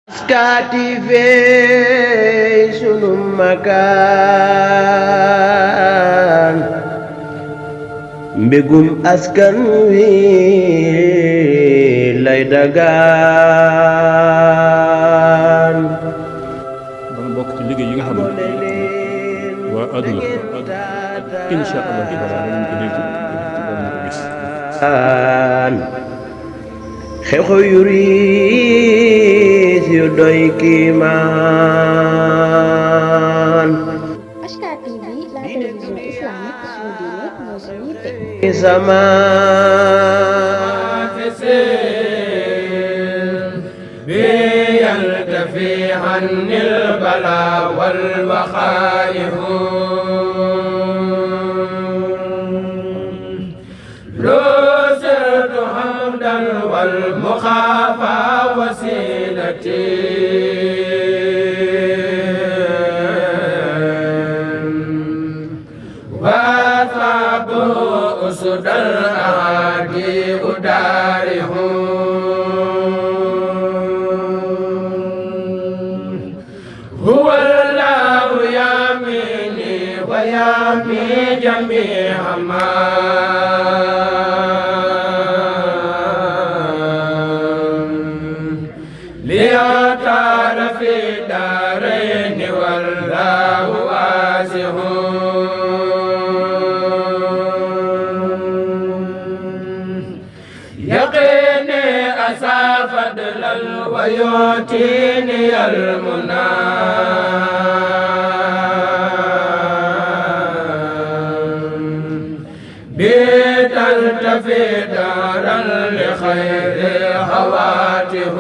Skative sunu makaan mbégum askan wi lay dagaan dana bokk ci liggéey yi nga xam ne waa àdduna insha Allah taala danañ ko dégg danañ ko gis xew-xew yu riis yu doy kiimaan HK TV, la télévision islamique suñu diine mooy suñu yitte. بيلتفي عني البلاء والمخائف لو سرت حمدا والمخافى وسيلتي وأصابه أسد الأعادي أدارهم هو الله ياميني ويامي جميع ما ليطار في الدارين والله واسع يقيني أسى فضلا ويؤتيني المنى بتلتفي دارا لخير خواته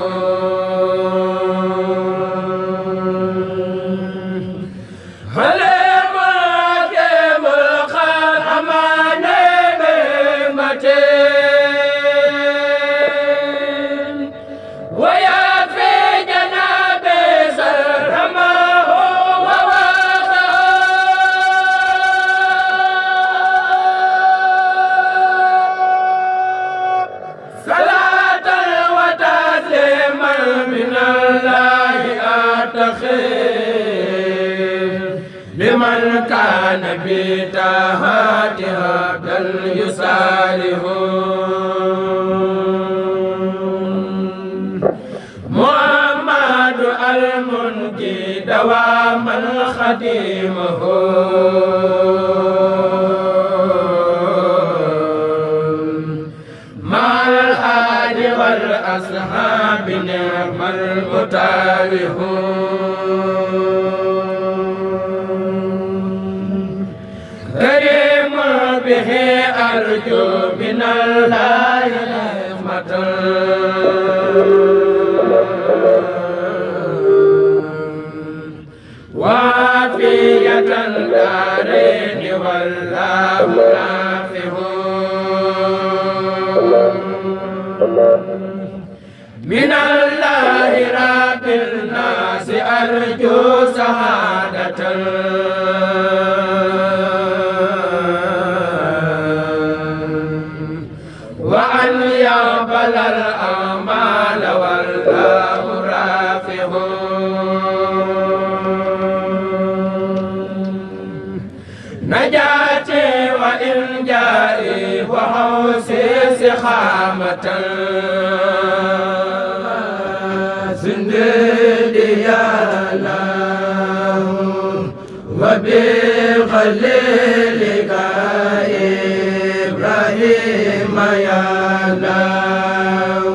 حليم حكيم الخير أماني بمتين ويا في جنابي سرماه صلاة وتسليما من الله أتخير لمن كان بتهات هذا يساره محمد المنجي دواما خديمه مع الآل والأصحاب نعم المتابع كريم به أرجو من الله رحمة وعافية الدارين والله نافع من الله رب الناس أرجو سعادة وأن يقبل الأعمال والله رافع نجاتي وإن جائي وحوسي سخامة سندي يا الله وبخليلك إبراهيم يا الله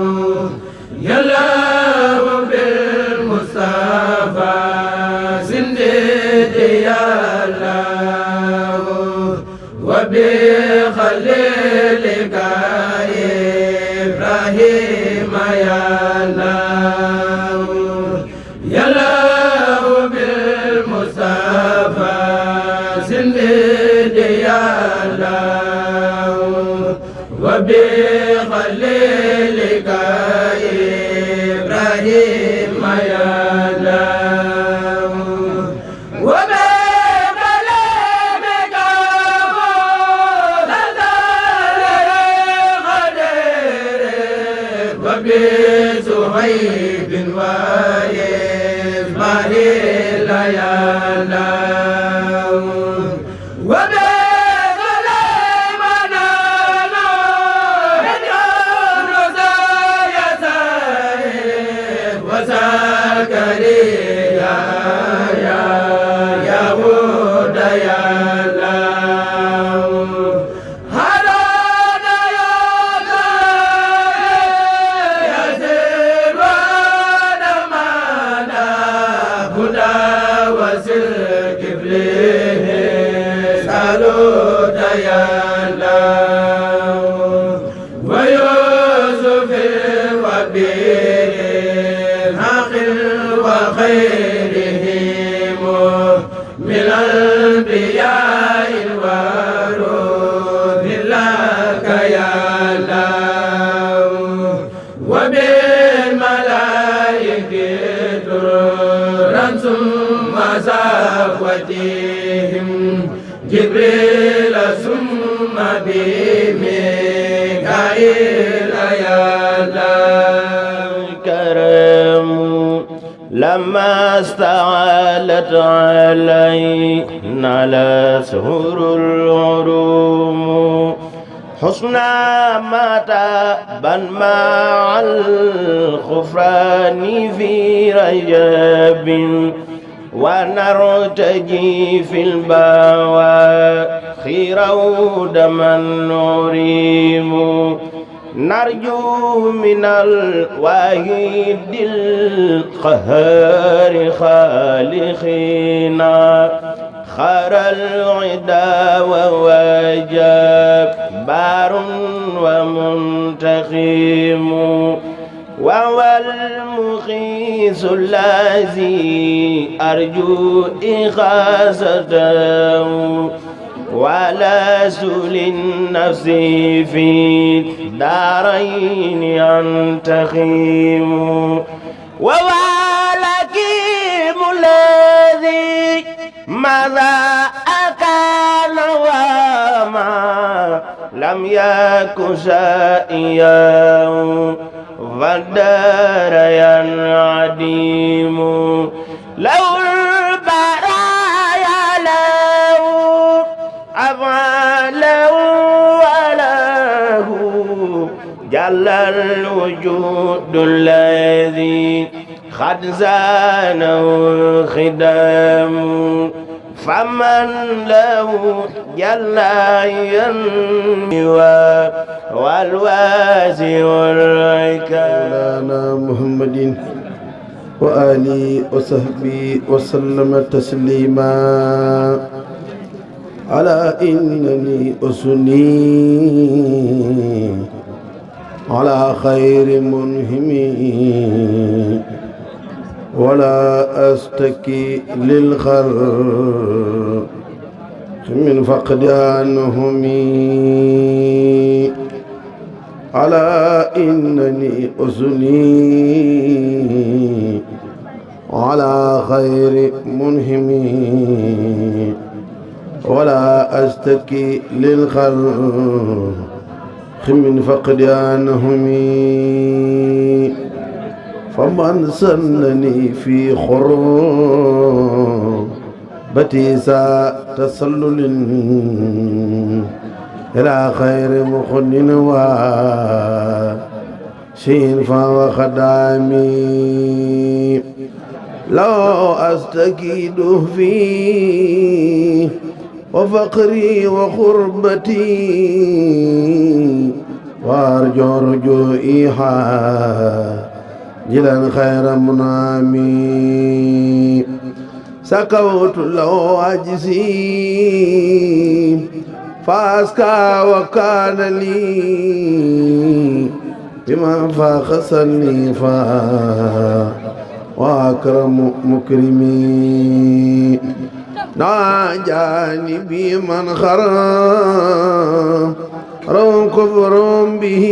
يا الله بالمصطفى سندي يا الله وبخليلك إبراهيم يا الله يا الله بالمصطفى سندي يا الله وبخليلك إبراهيم يا الله وبكلامك وبزهيب وإيه وزكريا يا يهود يا جبريل ثم بميكائيل يا الكرم لما استعالت علينا الأسهر العروم حسنا متى بن مع الخفران في رجب ونرتجي في البواخر دما نريم نرجو من الواحد القهار خالقنا خار العدا وهو جبار ومنتقم وهو المخيس الذي أرجو إخاصته ولا سل النفس في الدارين ينتخم وهو الحكيم الذي ماذا أكان وما لم يكن شائعا فالدار ينعدم لو البرايا له أفعاله وله جل الوجود الذي قد زانه خدام فمن له جل ينمي والواسع العكام محمد وآله وصحبه وسلم تسليما على إنني أثني على خير منهم ولا أستكي للخلق من فقدانهم على إنني أثني على خير منهم ولا أستكي للخلق من فقدانهم فمن سنني في خربتي ساء تسلل إلى خير مخن وشين فهو خدامي لو أستكيد فيه وفقري وخربتي وأرجو رجوعي جلا خير منامي سكوت له عجزي فاسكى وكان لي بما فاخسني وأكرم مكرمي ناجاني بمن خرم كفر به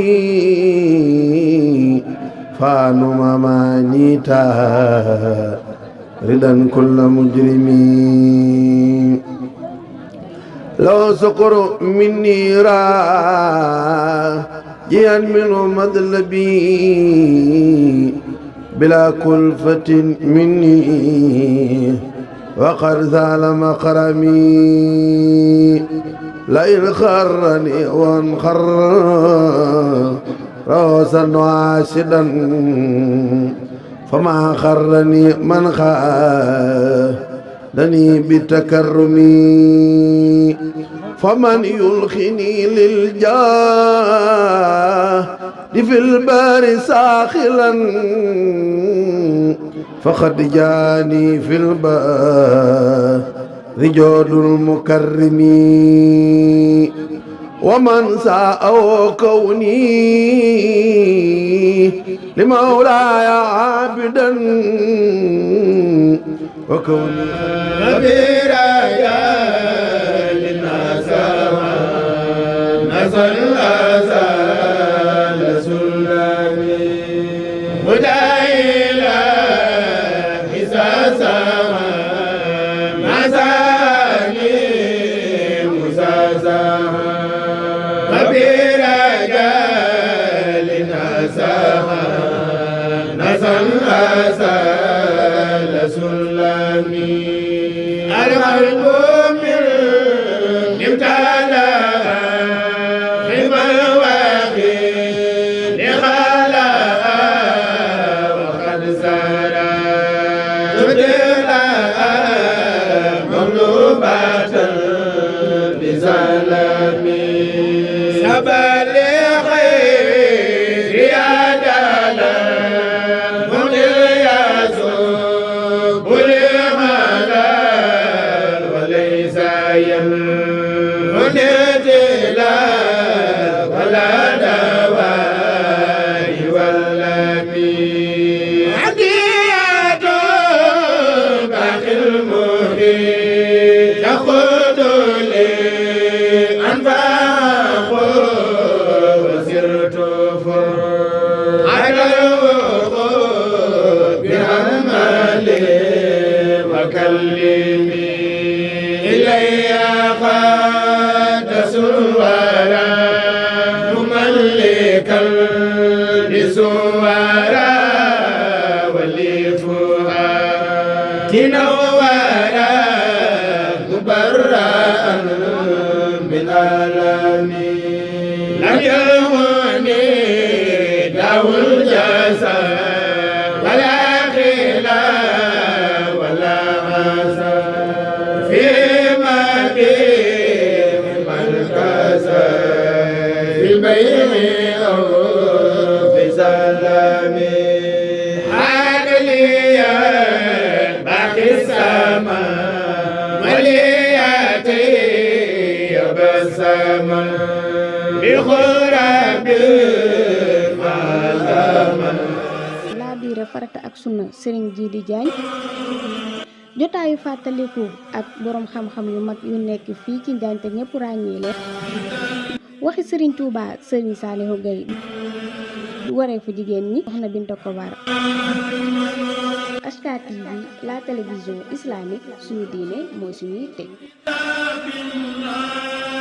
فانما مانيتا ردا كل مجرمين لو سكر مني راجيا من مذلبي بلا كلفة مني وقد زال مقرمي لئن خرني وانخر روسا وعاشدا فما خرني من خادني بتكرمي فمن يلخني للجاه في البار ساخلا فقد جاني في البار جود المكرم ومن ساء كوني لمولاي عابدا وكوني كبيرا يا للناس نزل أزال سلمي مدايلا إذا سما مزاني مسازا كبيرا يا للناس نزل أزال سلمي القلب من امتلا غيب الواقي لخلا وقد سرى تبدلا مغلوبات بسلامي سبل خير يا دالا مغني يسوع ولا دواء واللمي عدية باقي المحيط تأخذ لي أنفاق وسرت فر على الوقوف بعملي وكلمي إلي قد سورا مملكا لسورا ولفؤاد نورا مبرأ من ألمي لم يهوني داو الجسد ولا خلا ولا غسل فيما فيه مركز في البيع أو في سلامي حال لي باقي السماء ولياتي يبسما بالغراب ما زمن laa biire farata ak sunna Serigne Djily Diagne jotaayu fàttaliku ak boroom xam-xam yu mag yu nekk fii ci Njaañ te ñépp ràññee leen waxi Serigne Touba Serigne Saliou Gueye waree fu jigéen ñi Soxna Binta Kobar HK TV la télévision islamique suñu diine mooy suñuy teg